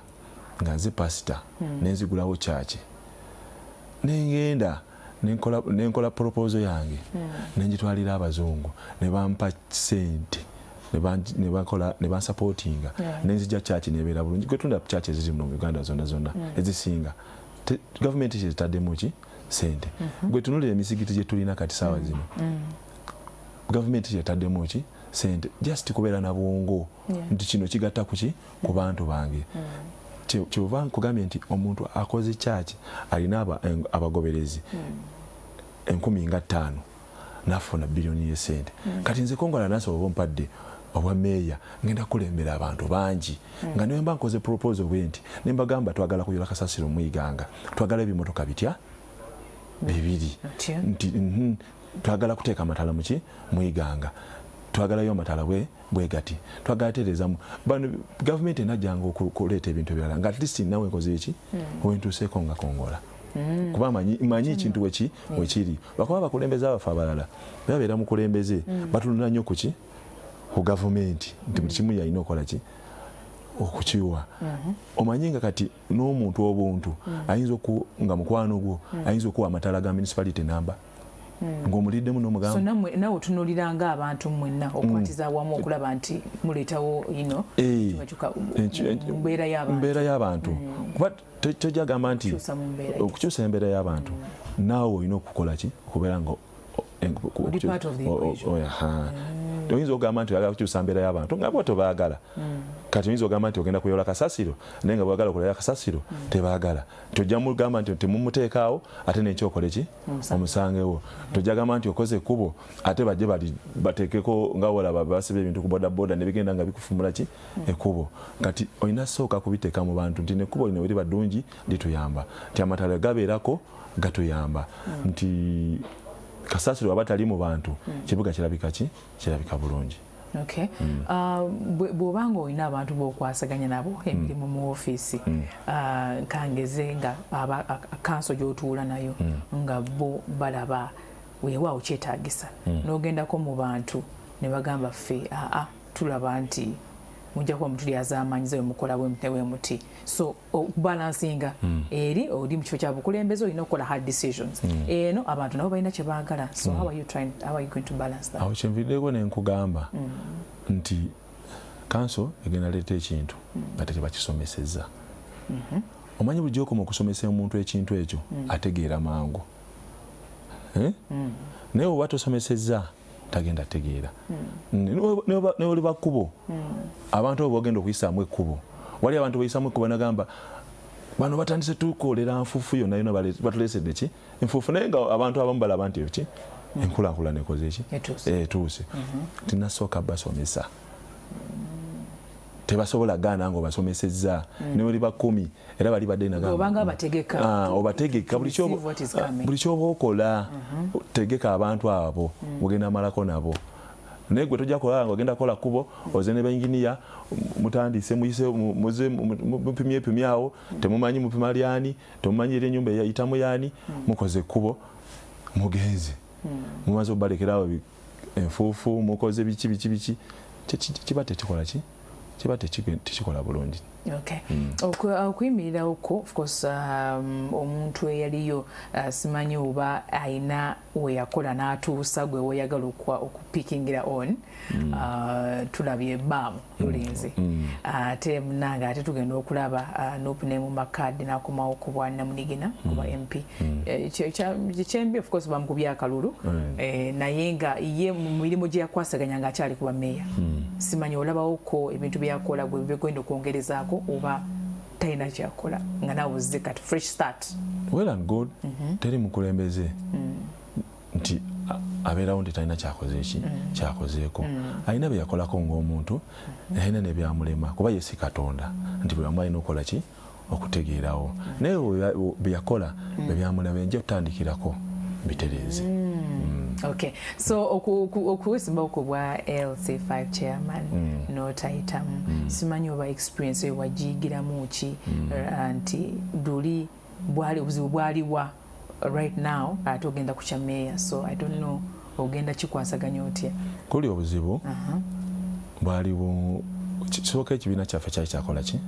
nga nze pasita nenzigulawo kyaki nengenda nenkola proposal yange nenjitwalira abazungu ne bampa sente ne bansupportinga nenzija kyaki nebeera bulungi gwetunda kyaki eziri mu Uganda zonna ezisinga gavumenti kyezitaddemu ki sente gwetunulira emisigiti gye tulina kati saawa zino gavumenti kyetaddemu ki sente just kubeera na bwongo nti kino kigatta kuki ku bantu bange kyova nkugambye nti omuntu akoze kyaki alina abagoberezi 15,000 nafuna biliyoni y'esente kati nze kongola nasa oba mpadde obwa meeya ngenda kulembera abantu bangi nga niwe mba nkoze proposal bwe nti nembagamba twagala kuyola kasasiro mwiganga twagala ebimotoka bitya bibiri nti twagala kuteeka amatala muki mwiganga twagalayo amatala bwe gati twagala tereezamu bano gavumenti enajjanga okuleeta ebintu ebirala nga at least nawe nkoze eki wentuuseeko nga kongola kuba manyi ekintu wekiri bakuba bakulembeze abafe abalala babeera mukulembeze batunula nnyo kuki ku gavumenti nti buli kimu yalina okukola ki okukiwa omanyi nga kati n'omuntu obuntu ayinza nga mukwano gwo ayinza okuwa amatala ga municipality namba ng'omuliddemu n'omugamba so nawe otunuliranga abantu mwenna okukwatiza awamu okulaba nti muleetawo mbeera y'abantu kuba tojagamba nti okukyusa embeera y'abantu naawe olina okukola ki okubeera nga oyinza ogamba nti oyagala kukyusa mbeera y'abantu nga bo tobaagala kati oyinza ogamba nti ogenda kuyola kasasiro naye nga bwagala okulaya kasasiro tebaagala tojja mugamba nti temumuteekaawo ate nekyokole ki omusangewo tojja gamba nti okoze ekkubo ate bajje bateekeko nga olaba basiba ebintu ku bodaboda ne bigenda nga bikufumula ki ekkubo kati olina sooka kubiteeka mu bantu nti nekkubo lino bwe liba ddungi lituyamba nti amatala gabeerako gatuyamba nti kasasiro aba tali mu bantu kibuga kirabika ki kirabika bulungi. Okay. Bw'obanga olina abantu b'okwasaganya nabo emirimu mu ofiisi kangeze nga kanso gy'otuula nayo nga bo balaba weewaawo kyetaagisa n'ogendako mu bantu ne bagamba ffe tulaba nti mujja kuba mutuli azaamanyiza wemukola bwe muti so okubalansinga eri oli mu kifo kya bukulembeze olina okukola hard decisions eno abantu nabo balina kye baagala so how are you going to balance that? Awo kyenviddeko ne nkugamba nti kanso egenda leeta ekintu nga tekibakisomesezza omanyi bulijjo okoma okusomesa omuntu ekintu ekyo ategeera mangu naye oba tosomesezza tagenda tegeera ne oli bakkubo abantu abo bagenda okuyisaamu ekkubo wali abantu bayisaamu ekkubo nagamba bano batandise tukolera nfuufu yonna yonna batuleesedde ki enfuufu naye nga abantu abamu balaba nti eki enkulaakulana ekoze eki etuuse tinasooka basomesa tebasobola gaana nga obasomesezza ne oli bakumi era bali badde obanga obategeka buli kyoba okola tegeka abantu abo mugenda malako nabo naye gwe tojja kola nga ogenda kola kubo oze ne bainginiya mutandise muyise muze mupimyeawo temumanyi mupima lyani temumanyi eri ennyumba eyayitamu yani mukoze kubo mugenzi mumaze obalekerawo enfuufu mukoze biki kiba tekikola ki kiba tekikola bulungi. Okay. Okuyimirira okwo of course omuntu eyaliyo simanyi oba ayina we yakola n'atuusa gwe weyagala okupikingira on tulabye baamu lulinzi ate munanga ate tugenda okulaba n'opune mu makadi n'akomawo ku bwa Namunigina kuba MP kyembi of course bamukubya akalulu naye nga ye mu mirimu gye yakwasaganya nga akyali kuba meeya simanyi olabawo ko ebintu byakola gwe bigenda okwongerezaako oba talina kyakola nga nawe ozze kati fresh start. Well and good teri mukulembeze nti abeerawo nti talina kyakoze eki kyakozeeko alina bye yakolako ng'omuntu alina ne byamulema kuba ye si Katonda nti buli wamu alina okukola ki okutegeerawo naye bye yakola bye byamulema enja otandikirako bitereeze. Okay, so okuwesimbawo ku bwa LC5 chairman n'otayitamu simanyi oba experience eyo wagiyigiramu ki nti duli obuzibu bwaliwa right now ate ogenda ku kya meeya so I don't know ogenda kikwasaganya otya? Kuli obuzibu bwaliwo kisooka ekibiina kyaffe kyali kyakola ki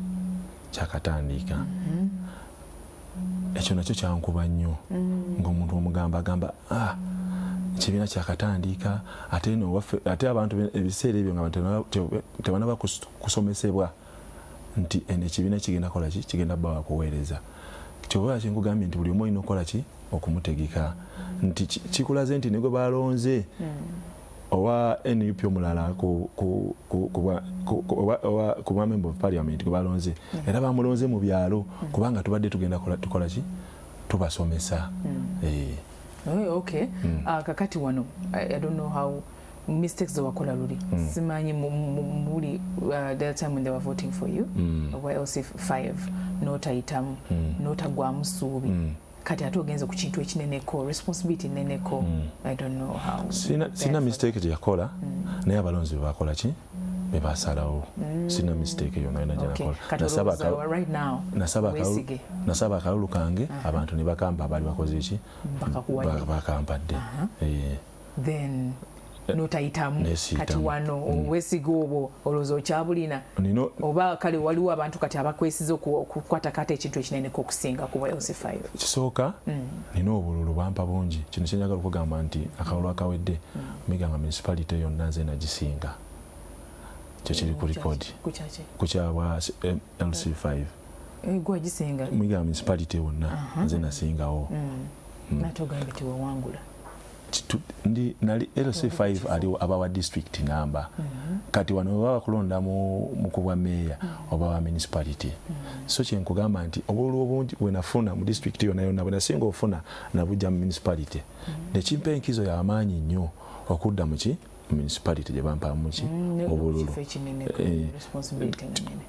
kyakatandika ekyo nakyo kyankuba nnyo ng'omuntu omugamba agamba ekibiina kyakatandika ate abantu ebiseera ebyo nga tebanaba kusomesebwa nti ekibiina kigenda kola ki kigenda bba wakuweereza kyobola kyenkugambye nti buli omu olina okukola ki okumutegeka nti kikulaze nti negwe balonze owa NUP omulala ku member of parliament gwe balonze era bamulonze mu byalo kubanga tubadde tugenda tukola ki tubasomesa. Okay. Kakati wano I don't know how mistakes wakola luli simanyi muli the time when they were voting for you or LC5 n'otayitamu n'otagwamu ssuubi kati ate ogenze ku kintu ekineneko responsibility neneko I don't know how sina mistake gye yakola naye abalonzi bebakola ki bebasalawo sina mistake yonna yonna gyenakola nasaba akalulu kange abantu ne bakamba abaali bakoze eki bakampadde then n'otayitamu kati wano obwesige obwo olowooza okyabulina oba kale waliwo abantu kati abakwesiza okukwata kati ekintu ekineneko okusinga kuba LC5? Kisooka nina obululu bampa bungi kino kyenjagala okugamba nti akalulu akawedde miganga municipality yonna nze nagisinga kyo kiri ku record ku kyabwa LC5 gwe gisinga miganga municipality wonna nze nasingawo nate ogambye tiwewangula ndi nali LC5 aliwo abawa district number kati wano baba kulonda mu kubwa meya oba wa municipality so kyenkugamba nti obululu obungi bwenafuna mu district yona yona bwenasinga ofuna nabujja mu municipality nekimpa enkizo y'amaanyi nnyo okudda mu ki municipality gye bampa mu ki obululu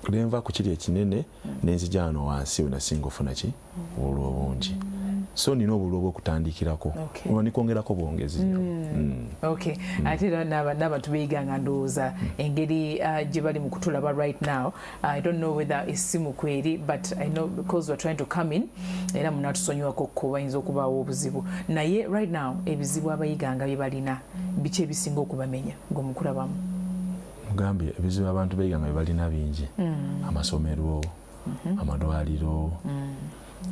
lenva ku kiri ekinene nenzija wano wansi wenasinga ofuna ki obululu obungi so nina obululu obw'okutandikirako nikwongerako bwongezi okay ate n'abantu beeyiganga ndowooza engeri gye bali mu kutulaba right now I don't know whether essimu kweri but I know because we're trying to come in era munatusonyiwako ko bayinza okubaawo obuzibu naye right now ebizibu abayiganga bye balina biki ebisinga okubamenya ng'omukulabamu mugambye ebizibu abantu beeyiganga bye balina bingi amasomero amadwaliro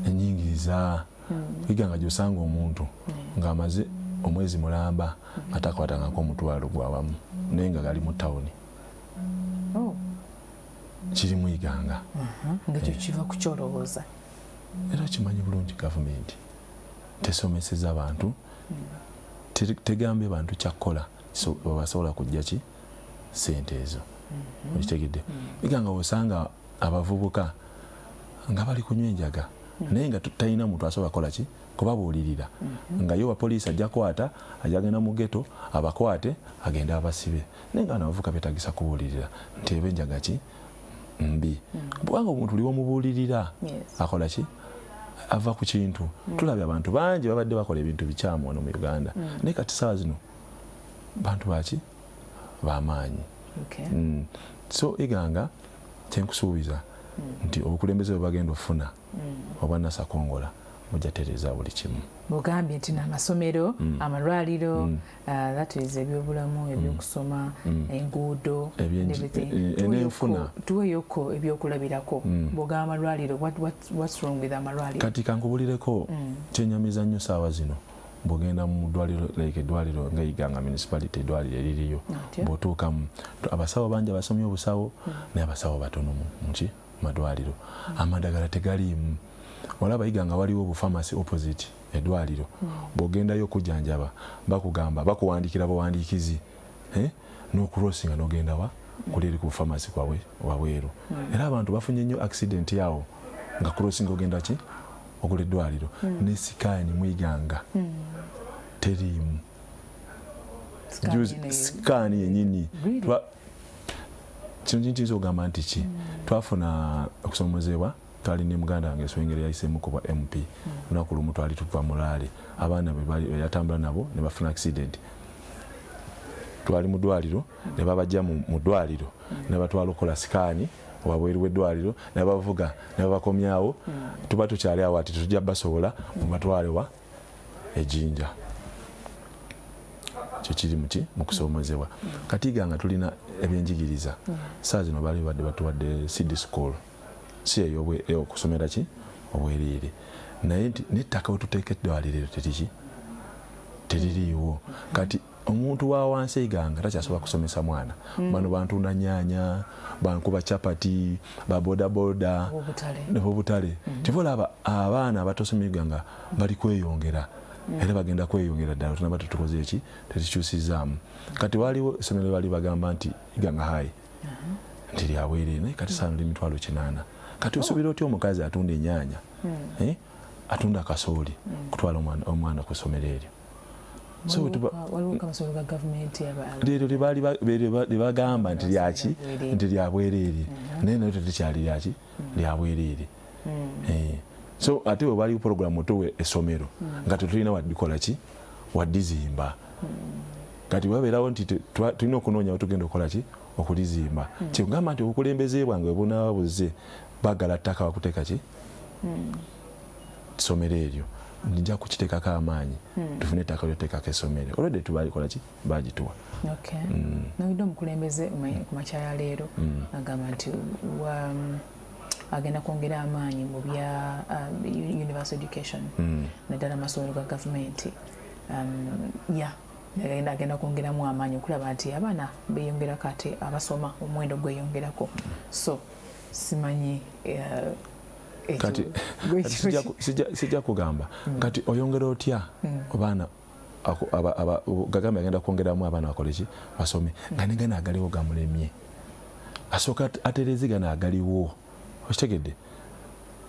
enyingiriza iganga gyosanga omuntu ng'amaze omwezi mulamba atakwatangako omutwalo gwawamu naye nga gali mu tawuni kiri mu iganga ngekyo kiva ku kyolowooza era kimanyi bulungi gavumenti tesomeseza abantu tegambye bantu kyakkola basobola kujja ki sente ezo okitegedde iganga osanga abavubuka nga bali kunywa enjaga naye nga tutalina muntu asobola kola ki kubabuulirira nga yo wa poliisi ajja kwata ajja genda mu ghetto abakwate agenda abasibe naye nga n'abavubuka beetagisa kubuulirira nti eba enjaga ki mbi kubanga omuntu liwo mubuulirira akola ki ava ku kintu tulabye abantu bangi babadde bakola ebintu bikyamu wano mu Uganda naye kati ssaawa zino bantu baki b'amaanyi so iganga kyenkusuubiza nti obukulembeze bwe bagenda ofuna oba nasakongola mujja tereza buli kimu bugambye nti n'amasomero amalwaliro latiriza ebyobulamu ebyokusoma enguudo enenfuna tuweyoko ebyokulabirako bugamba amalwaliro what's wrong with amalwaliro kati kankubulireko kyenyamiza nnyo saawa zino bwogenda mu ddwaliro like eddwaliro nga iganga municipality eddwaliro eririyo bw'otuukamu abasawo bangi abasomye obusawo naye abasawo batono muki madwaliro amadagala tegaliimu olaba iganga waliwo obufamasi opposite eddwaliro bw'ogendayo okujjanjaba bakugamba bakuwandiikira buwandiikizi n'okurosinga n'ogenda wa kuli eri ku bufamasi kwabwe wabweru era abantu bafunye nnyo accident yawo nga kurosinga ogenda ki okula eddwaliro ne sikaani mu iganga teriimu sikaani yennyini kino kintu okugamba nti ki twafuna okusomozebwa twali ne muganda wange eswengeri yayiseemu ku bwa MP lunaku lumu twali tuva mulaale abaana be yatambula nabo ne bafuna accident twali mu ddwaliro ne babajja mu ddwaliro ne batwala okola sikaani wabweru w'eddwaliro ne bavuga ne babakomyawo tuba tukyali awo ati tujja basobola mubatwale wa ejjinja kyo kiri muki mu kusomozebwa kati iganga tulina ebyenjigiriza saa zino bali badde batuwadde seed school si eyo okusomera ki obwereere naye n'ettaka wetuteeka eddwaliro teririiwo kati omuntu wa wansi iganga takyasobola kusomesa mwana bano bantunda nyaanya bankuba chapati babodaboda nebobutale tivolaba abaana abatosomye iganga bali kweyongera era bagenda kweyongera ddala tunaba tutukoze eki tetukyusizaamu kati waliwo essomero bali bagamba nti iganga hayi nti lyabwereere naye kati saano limitwalo 8 kati osuubira otya omukazi atunda enyaanya atunda akasooli kutwala omwana ku ssomero eryo libagamba nti lyaki nti lyabwereere naye nayo tetukyali lyaki lyabwereere so ate we waliwo puroguramu otowe essomero nga tetulina waddikola ki waddizimba kati wabeerawo nti tulina okunoonya wetugenda okukola ki okulizimba kyekugamba nti obukulembeze bwange bunababuze bagala ttaka wakuteeka ki ssomero eryo nja kukiteekako amaanyi tufune ettaka lyoteekako essomero olwedde tubalikola ki bagituwa nawidde omukulembeze ku makya ya leero agamba nti agenda kwongera amaanyi mu bya universal education naddala amasomero ga gavumenti agenda kwongeramu amaanyi okulaba nti abaana beyongerako ate abasoma omuwendo gweyongerako so simanyi kati sijja kugamba kati oyongera otya abaana gagamba agenda kwongeramu abaana bakoleki basome nga negana agaliwo gamulemye asooka atereze gana agaliwo okitegedde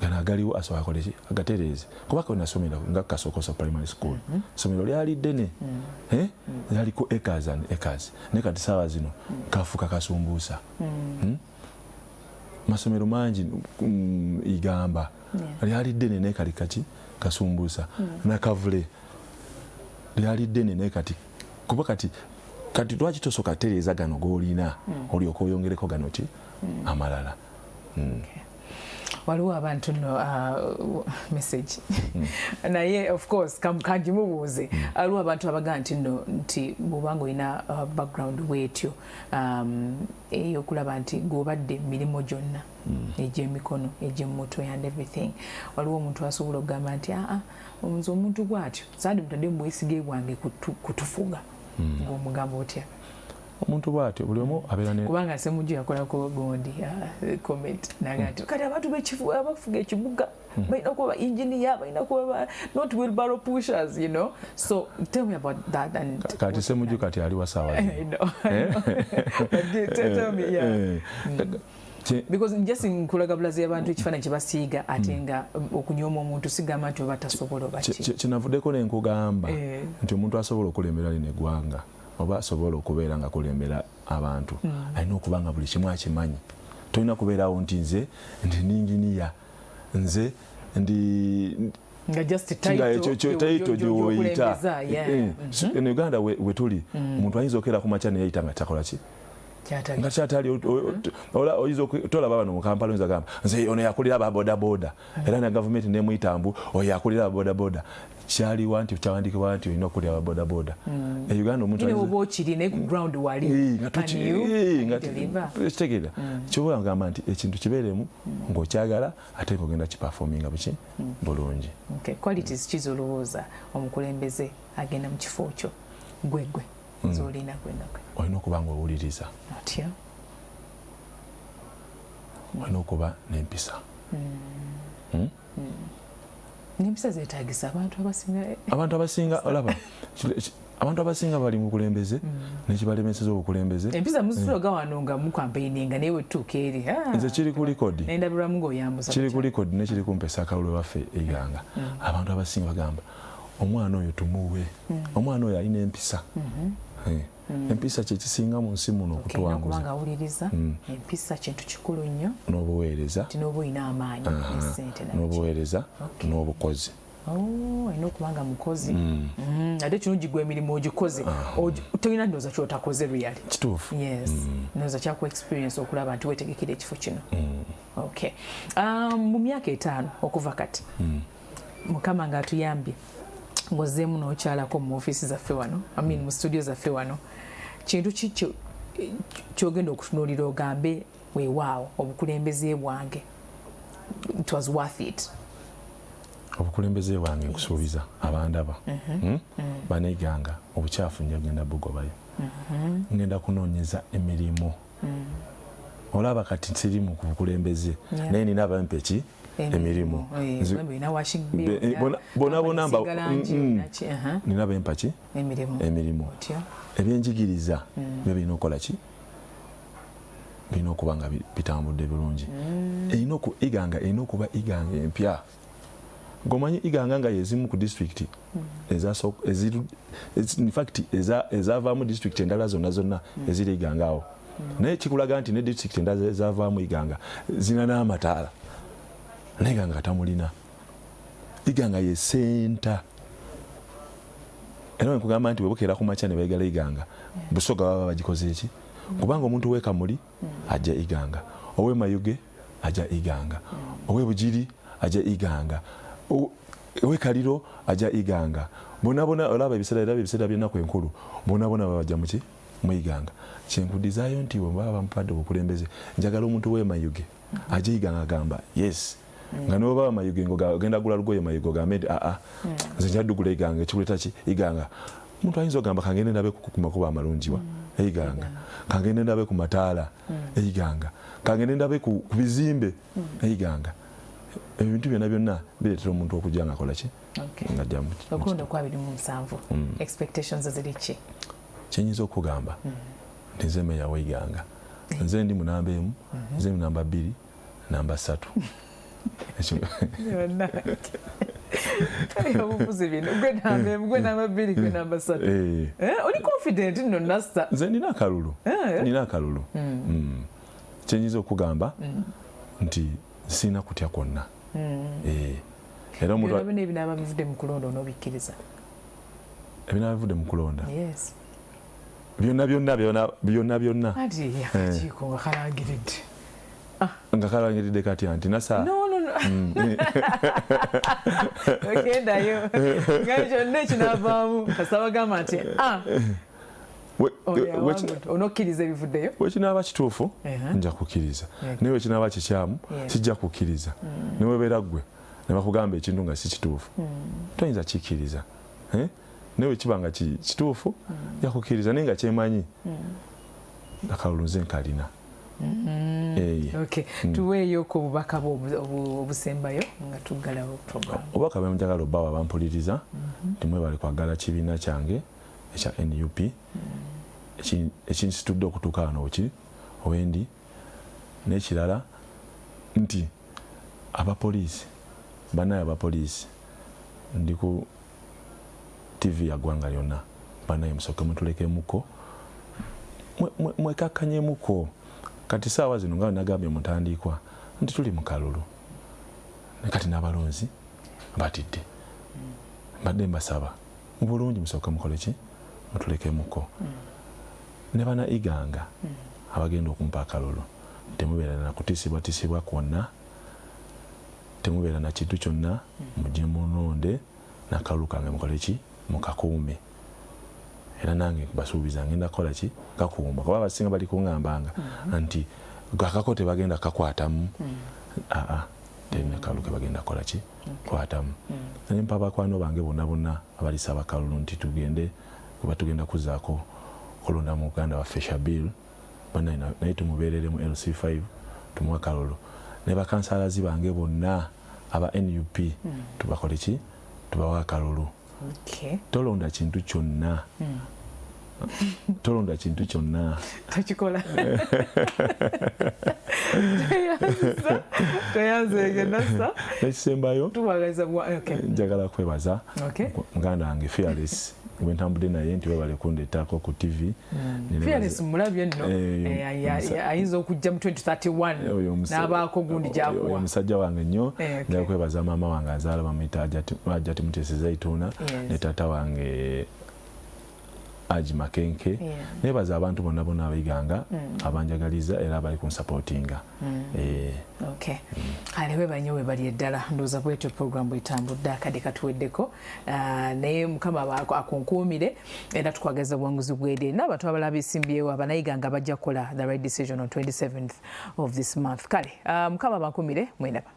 gana agaliwo asooka akoleki agatereze kuba kona somera nga Kasokoso primary school somero lyali ddene yaliko acres and acres ne kati saawa zino kafuka kasumbuusa masomero mangi igamba lyali ddene ne kali kati kasumbuusa nakavule lyali ddene ne kati kuba kati lwaki tosooka tereza gano g'olina olyoka oyongereko gano ki amalala. Waliwo abantu no message naye of course kanjimubuuze waliwo abantu abagaa nti bw'obanga olina background bwetyo eyokulaba nti ng'obadde mirimu gyonna egy'emikono egy'emmoto and everything waliwo omuntu asobola okugamba nti nze omuntu bw'atyo sandi mutadde mubwesige bwange kutufuga ng'omugamba otya omuntu bw'atyo buli omu abeera ne kubanga Ssemujju yakolako gondi comment naga nti kati abantu b'ekifu abafuga ekibuga balina kuba engineer balina kuba not wheelbarrow pushers, you know. So tell me about that. And kati Ssemujju kati ali wasaawa tell me, yeah. Because just nkulaga bulazi abantu ekifaananyi kye basiiga ate nga okunyooma omuntu sigamba nti oba tasobola oba ki kinavuddeko ne nkugamba nti omuntu asobola okulemera lino eggwanga oba asobola okubeera nga kulembera abantu alina okuba nga buli kimu akimanyi. Tolina kubeerawo nti nze ndi ninginiya nze ndi nga just title gy'oyita en Uganda we tuli omuntu ayinza okera ku makya neyayita nga takola ki nga kyatali oyinza tolaba bano mu Kampala oyinza gamba nze ono yakulira aba bodaboda era na gavumenti nemuyitambu oyo yakulira aba bodaboda kyaliwa nti kyawandikibwa nti olina okulira aba bodaboda Uganda omuntu oba okiri naye ku ground wali kitegeera kyobola ngamba nti ekintu kibeeremu ng'okyagala ate ng'ogenda kipafominga buki bulungi. Qualities kizolowooza omukulembeze agenda mu kifo kyo gwegwe zolina gwenagwe olina okuba nga owuliriza olina okuba n'empisa. N'empisa zeetaagisa abantu abasinga olaba abantu abasinga bali mu bukulembeze nekibalemeseza obukulembeze empisa muziroga wano nga mu campaigninga naye wetuuka eri nze kiri ku likodi nendabirwamu ng'oyambuza kiri ku likodi nekiri ku mpesa akalulu waffe eganga abantu abasinga bagamba omwana oyo tumuwe omwana oyo alina empisa empisa kyekisinga mu nsi muno okutuwanguza kubanga awuliriza empisa kintu kikulu nnyo n'obuweereza n'oba olina amaanyi n'essente n'obuweereza n'obukozi olina okubanga mukozi ate kirungi gwe emirimu ogikoze tolina ndowooza kyotakoze really kituufu ndowooza kyaku experience okulaba nti weetegekera ekifo kino. Mu myaka 5 okuva kati Mukama ng'atuyambye ng'ozzeemu n'okyalako mu ofiisi zaffe wano mu studio zaffe wano kintu ki kyogenda okutunuulira ogambe weewaawo obukulembeze bwange it was worth it? Obukulembeze bwange nkusuubiza abandaba baneeganga obukyafu nnyo ngenda bugobayo ngenda kunoonyeza emirimu olaba kati siri mu bukulembeze naye nina abempeki emirimu bonabona nina bempaki emirimu ebyenjigiriza byo birina okukola ki birina okuba nga bitambudde bulungi iganga erina okuba iganga empya. Gomanyi iganga nga yezimu ku district ezavaamu district endala zonna eziri iganga awo naye kikulaga nti ne district endala ezavaamu iganga zina n'amataala naye iganga katamulina iganga ye senta era nkugamba nti bwebukeera ku makya ne beegala iganga busoga baba bagikoze eki kubanga omuntu w'ekamuli ajja iganga ow'emayuge ajja iganga ow'ebugiri ajja iganga ow'ekaliro ajja iganga bonabona olaba ebiseera by'ennaku enkulu bonabona babajja muki mu iganga. Kyenkudizaayo nti bwe baba bamupadde obukulembeze njagala omuntu w'emayuge ajja iganga agamba yes nga noba amayuge ng'ogenda gula lugoye mayuge ogambe nti nze njaddugula iganga ekikuleeta ki iganga. Omuntu ayinza ogamba kangende ndabe ku makubo amalungiwa eiganga kangende ndabe ku mataala eiganga kangende ndabe ku bizimbe eiganga. Ebintu byonna bireetera omuntu okujja nga akola ki ngajja okulonda kwa 2007 expectations ziri ki kyenyinza okugamba nti nze meya Weiganga nze ndi mu namba emu nze mu namba 2 namba 3 obufuzi bino gwe namba emu gwe namba 2 gwe namba 3 oli confident nno nasta nze nina akalulu kyenyinza okugamba nti sina kutya kwonna era omuntu bino ebinaaba bivudde mu kulonda onobikkiriza ebinaaba bivudde mu kulonda yes byonna ati akakiiko nga kalangiridde nga kalangiridde kati anti nasa ogendayo nga kyonna ekinaavaamu kasaba bagamba nti onokkiriza ebivuddeyo wekinaaba kituufu nja kukkiriza naye wekinaaba kikyamu sijja kukkiriza newebeera ggwe ne bakugamba ekintu nga si kituufu toyinza kikkiriza naye wekiba nga kituufu nja kukkiriza naye nga kyemanyi akalulu nze nkalina tuweeyo ku bubaka obusembayo nga tuggalawo program obubaka bwe njagala obbawa bampuliriza timwebale kwagala kibiina kyange ekya NUP ekinsitudde okutuuka wano owendi n'ekirala nti abapoliisi banaye abapoliisi ndi ku TV ya ggwanga lyonna banaye musooke mutulekemuko mwekakkanyemuko kati saawa zino nga nagambye mutandikwa nti tuli mu kalulu kati n'abalonzi batidde mbadde mbasaba mu bulungi musooke mukole ki mutulekemuko ne bana Iganga abagenda okumpa akalulu temubeera na kutisibwatisibwa kwonna temubeera na kintu kyonna mujje munonde n'akalulu kange mukole ki mukakuume era nange basuubiza ngenda kukola ki kakuuma kuba abasinga bali kuŋŋambanga nti akako tebagenda kakwatamu terina akalulu ke bagenda kukola ki kwatamu naye mpa bakwano bange bonna abalisaba akalulu nti tugende kuba tugenda kuzaako kulonda mu Uganda waffe Shabil naye tumubeerere mu LC5 tumuwa akalulu ne bakansalazi bange bonna aba NUP tubakole ki tubawa akalulu tolonda kintu kyonna tolonda kintu kyonna takikola toyanzege nasa ekisembayo tubagaza njagala kwebaza muganda wange Fearless gwe ntambudde naye nti webale kundeetako ku TV Fearless mulabye nno ayinza okujja mu 2031 n'abaako gundi gyakuwa oyo musajja wange nnyo njagala kwebaza maama wange azaala bamuyita Ajjati Mutesi Zaituna ne taata wange Aji Makenke nebaza abantu bonna abayiganga abanjagaliza era abali kunsupportinga kale webanyo webali eddala ndooza bwetyo program bwetambudde akadde katuweddeko naye mukama akunkuumire era tukwagaza buwanguzi bwede n'abantu abalala besimbyewo abanayiganga bajja kukola the right decision on 27th of this month kale mukama bankuumire mwenaba